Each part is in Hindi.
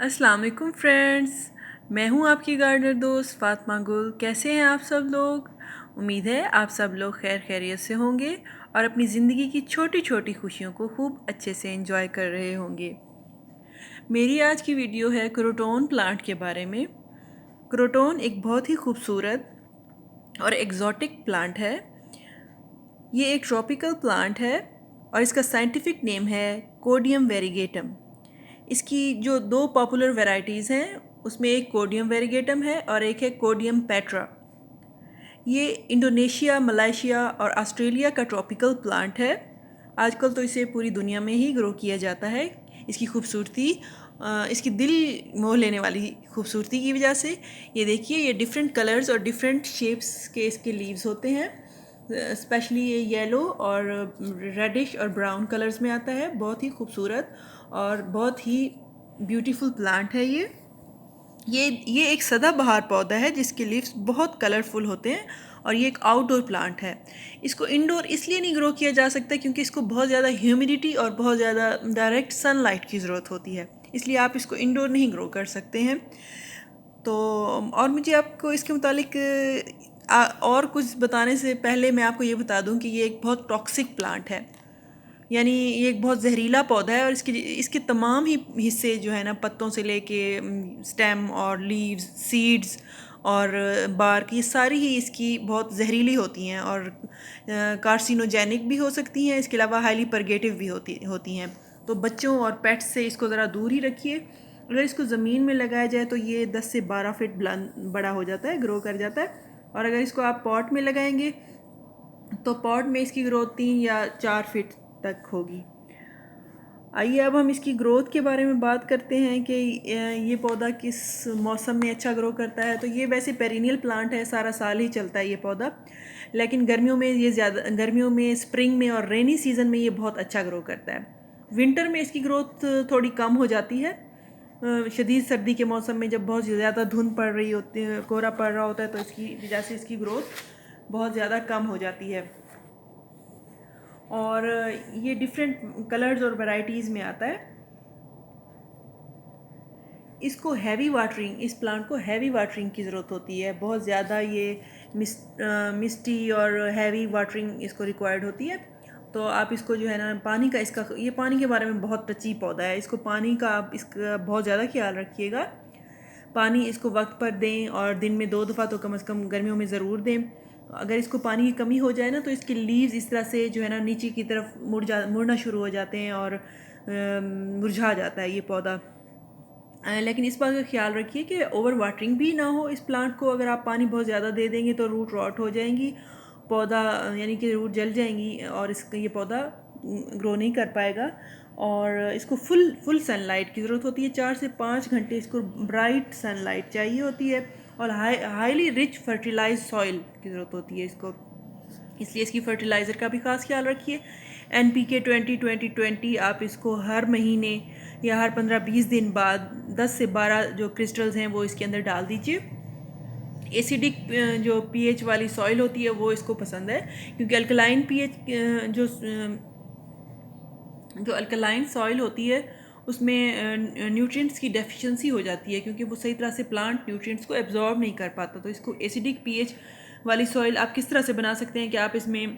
अस्सलाम वालेकुम फ्रेंड्स। मैं हूं आपकी गार्डनर दोस्त फातिमा गुल। कैसे हैं आप सब लोग? उम्मीद है आप सब लोग खैर खैरियत से होंगे और अपनी ज़िंदगी की छोटी छोटी खुशियों को खूब अच्छे से एंजॉय कर रहे होंगे। मेरी आज की वीडियो है क्रोटोन प्लांट के बारे में। क्रोटोन एक बहुत ही खूबसूरत और एग्जॉटिक प्लांट है। ये एक ट्रॉपिकल प्लांट है और इसका साइंटिफिक नेम है कोडियम वेरीगेटम। इसकी जो दो पॉपुलर वैरायटीज़ हैं उसमें एक कोडियम वेरीगेटम है और एक है कोडियम पेट्रा। ये इंडोनेशिया, मलेशिया और ऑस्ट्रेलिया का ट्रॉपिकल प्लांट है। आजकल तो इसे पूरी दुनिया में ही ग्रो किया जाता है। इसकी खूबसूरती, इसकी दिल मोह लेने वाली खूबसूरती की वजह से। ये देखिए, ये डिफरेंट कलर्स और डिफरेंट शेप्स के इसके लीव्स होते हैं। स्पेशली ये येलो और रेडिश और ब्राउन कलर्स में आता है। बहुत ही खूबसूरत और बहुत ही ब्यूटीफुल प्लांट है ये एक सदाबहार पौधा है जिसके लीव्स बहुत कलरफुल होते हैं और ये एक आउटडोर प्लांट है। इसको इंडोर इसलिए नहीं ग्रो किया जा सकता क्योंकि इसको बहुत ज़्यादा ह्यूमिडिटी और बहुत ज़्यादा डायरेक्ट सनलाइट की ज़रूरत होती है, इसलिए आप इसको इंडोर नहीं ग्रो कर सकते हैं। तो और मुझे आपको इसके मुतालिक और कुछ बताने से पहले मैं आपको ये बता दूं कि ये एक बहुत टॉक्सिक प्लांट है। यानी ये एक बहुत जहरीला पौधा है और इसके इसके तमाम ही हिस्से जो है ना, पत्तों से लेके स्टेम और लीव्स, सीड्स और बार्क, ये सारी ही इसकी बहुत जहरीली होती हैं और कार्सिनोजेनिक भी हो सकती हैं। इसके अलावा हाईली परगेटिव भी होती हैं। तो बच्चों और पेट्स से इसको ज़रा दूर ही रखिए। अगर इसको ज़मीन में लगाया जाए तो ये 10 से 12 फीट बड़ा हो जाता है, ग्रो कर जाता है। और अगर इसको आप पॉट में लगाएंगे तो पॉट में इसकी ग्रोथ 3 या 4 फीट तक होगी। आइए अब हम इसकी ग्रोथ के बारे में बात करते हैं कि ये पौधा किस मौसम में अच्छा ग्रो करता है। तो ये वैसे पेरिनियल प्लांट है, सारा साल ही चलता है ये पौधा, लेकिन गर्मियों में, स्प्रिंग में और रेनी सीजन में ये बहुत अच्छा ग्रो करता है। विंटर में इसकी ग्रोथ थोड़ी कम हो जाती है। शदीद सर्दी के मौसम में जब बहुत ज़्यादा धुंध पड़ रही होती है, कोहरा पड़ रहा होता है, तो इसकी वजह से इसकी ग्रोथ बहुत ज़्यादा कम हो जाती है। और ये डिफरेंट कलर्स और वैरायटीज़ में आता है। इसको हैवी वाटरिंग, इस प्लांट को हैवी वाटरिंग की ज़रूरत होती है। बहुत ज़्यादा ये मिस्टी और हैवी वाटरिंग इसको रिक्वायर्ड होती है। तो आप इसको जो है ना, पानी का इसका ये पानी के बारे में बहुत टची पौधा है। इसको पानी का आप इसका बहुत ज़्यादा ख्याल रखिएगा। पानी इसको वक्त पर दें और दिन में 2 दफ़ा तो कम से कम गर्मियों में ज़रूर दें। अगर इसको पानी की कमी हो जाए ना तो इसके लीव्स इस तरह से जो है ना नीचे की तरफ मुड़ना शुरू हो जाते हैं और मुरझा जाता है ये पौधा। लेकिन इस बात का ख्याल रखिए कि ओवर वाटरिंग भी ना हो इस प्लांट को। अगर आप पानी बहुत ज़्यादा दे देंगे तो रूट रॉट हो जाएंगी, पौधा यानी कि रूट जल जाएंगी और इसका ये पौधा ग्रो नहीं कर पाएगा। और इसको फुल सनलाइट की ज़रूरत होती है। 4 से 5 घंटे इसको ब्राइट सनलाइट चाहिए होती है और हाईली रिच फर्टिलाइज सॉइल की ज़रूरत होती है इसको। इसलिए इसकी फर्टिलाइज़र का भी ख़ास ख्याल रखिए। NPK 20-20-20 आप इसको हर महीने या हर 15-20 दिन बाद 10 से 12 जो क्रिस्टल्स हैं वो इसके अंदर डाल दीजिए। एसिडिक जो pH वाली सॉइल होती है वो इसको पसंद है, क्योंकि अल्कलाइन pH जो अल्कलाइन सॉइल होती है उसमें न्यूट्रिएंट्स की डेफिशिएंसी हो जाती है, क्योंकि वो सही तरह से प्लांट न्यूट्रिएंट्स को एब्जॉर्ब नहीं कर पाता। तो इसको एसिडिक pH वाली सॉइल आप किस तरह से बना सकते हैं कि आप इसमें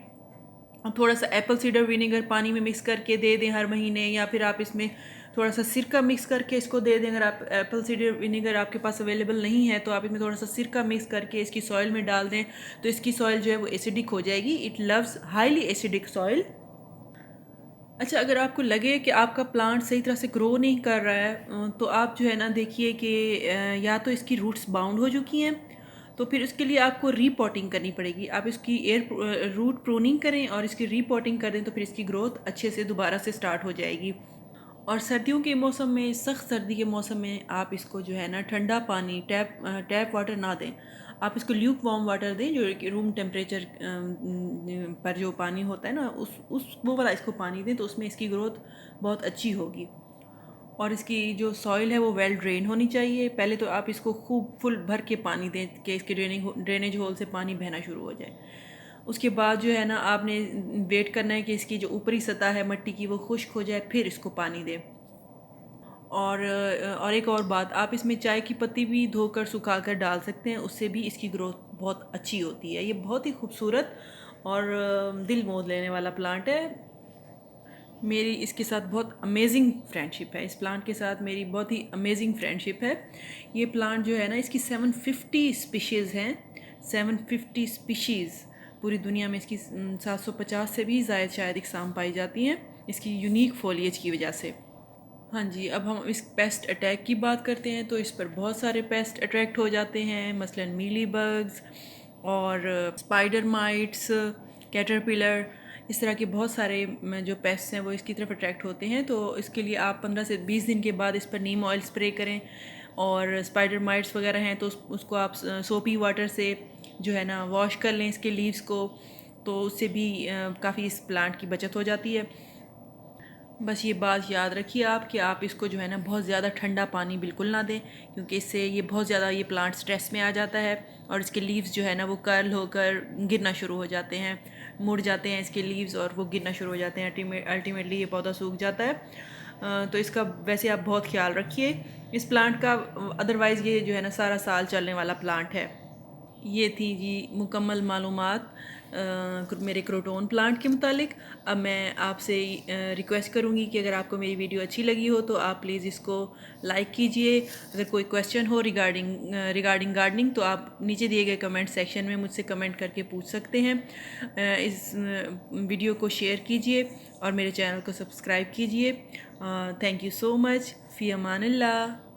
थोड़ा सा एप्पल सीडर विनेगर पानी में मिक्स करके दे दें हर महीने, या फिर आप इसमें थोड़ा सा सिरका मिक्स करके इसको दे दें। अगर आप एप्पल सीडर विनेगर आपके पास अवेलेबल नहीं है तो आप इसमें थोड़ा सा सिरका मिक्स करके इसकी सॉइल में डाल दें, तो इसकी सॉइल जो है वो एसिडिक हो जाएगी। It loves highly acidic soil. अच्छा, अगर आपको लगे कि आपका प्लांट सही तरह से ग्रो नहीं कर रहा है तो आप जो है ना, देखिए कि या तो इसकी रूट्स बाउंड हो चुकी हैं, तो फिर उसके लिए आपको रीपॉटिंग करनी पड़ेगी। आप इसकी रूट प्रूनिंग करें और इसकी रीपॉटिंग कर दें, तो फिर इसकी ग्रोथ अच्छे से दोबारा से स्टार्ट हो जाएगी। और सर्दियों के मौसम में, सख्त सर्दी के मौसम में आप इसको जो है ना, ठंडा पानी, टैप वाटर ना दें। आप इसको ल्यूक वार्म वाटर दें, जो कि रूम टेम्परेचर पर जो पानी होता है ना, उस वो वाला इसको पानी दें, तो उसमें इसकी ग्रोथ बहुत अच्छी होगी। और इसकी जो सॉइल है वो वेल ड्रेन होनी चाहिए। पहले तो आप इसको खूब फुल भर के पानी दें कि इसके ड्रेनेज होल से पानी बहना शुरू हो जाए। उसके बाद जो है ना, आपने वेट करना है कि इसकी जो ऊपरी सतह है मिट्टी की वो खुश्क हो जाए, फिर इसको पानी दें। और एक और बात, आप इसमें चाय की पत्ती भी धोकर सुखाकर डाल सकते हैं, उससे भी इसकी ग्रोथ बहुत अच्छी होती है। ये बहुत ही खूबसूरत और दिल मोह लेने वाला प्लांट है। मेरी इसके साथ बहुत अमेजिंग फ्रेंडशिप है। इस प्लांट के साथ मेरी बहुत ही अमेजिंग फ्रेंडशिप है। ये प्लांट जो है ना, इसकी 750 स्पीशीज़ हैं। 750 स्पीशीज़ पूरी दुनिया में इसकी 750 से भी ज़ायद शायद इकसाम पाई जाती हैं, इसकी यूनिक फोलिएज की वजह से। हाँ जी, अब हम इस पेस्ट अटैक की बात करते हैं तो इस पर बहुत सारे पेस्ट अट्रैक्ट हो जाते हैं, मसलन मीली बग्स और स्पाइडर माइट्स, कैटरपिलर, इस तरह के बहुत सारे जो पेस्ट हैं वो इसकी तरफ अट्रैक्ट होते हैं। तो इसके लिए आप 15 से 20 दिन के बाद इस पर नीम ऑयल स्प्रे करें। और स्पाइडर माइट्स वगैरह हैं तो उसको आप सोपी वाटर से जो है ना वॉश कर लें इसके लीव्स को, तो उससे भी काफ़ी इस प्लांट की बचत हो जाती है। बस ये बात याद रखिए आप कि आप इसको जो है ना बहुत ज़्यादा ठंडा पानी बिल्कुल ना दें, क्योंकि इससे ये बहुत ज़्यादा ये प्लांट स्ट्रेस में आ जाता है और इसके लीव्स जो है ना वो कर्ल होकर गिरना शुरू हो जाते हैं, मुड़ जाते हैं इसके लीव्स और वो गिरना शुरू हो जाते हैं। अल्टीमेटली ये पौधा सूख जाता है। तो इसका वैसे आप बहुत ख्याल रखिए इस प्लांट का। अदरवाइज़ ये जो है ना सारा साल चलने वाला प्लांट है। ये थी जी मुकम्मल मालूमात मेरे क्रोटोन प्लांट के मुतालिक। अब मैं आपसे रिक्वेस्ट करूँगी कि अगर आपको मेरी वीडियो अच्छी लगी हो तो आप प्लीज़ इसको लाइक कीजिए। अगर कोई क्वेश्चन हो रिगार्डिंग गार्डनिंग तो आप नीचे दिए गए कमेंट सेक्शन में मुझसे कमेंट करके पूछ सकते हैं। इस वीडियो को शेयर कीजिए और मेरे चैनल को सब्सक्राइब कीजिए। Thank you so much. Fee Aman Allah.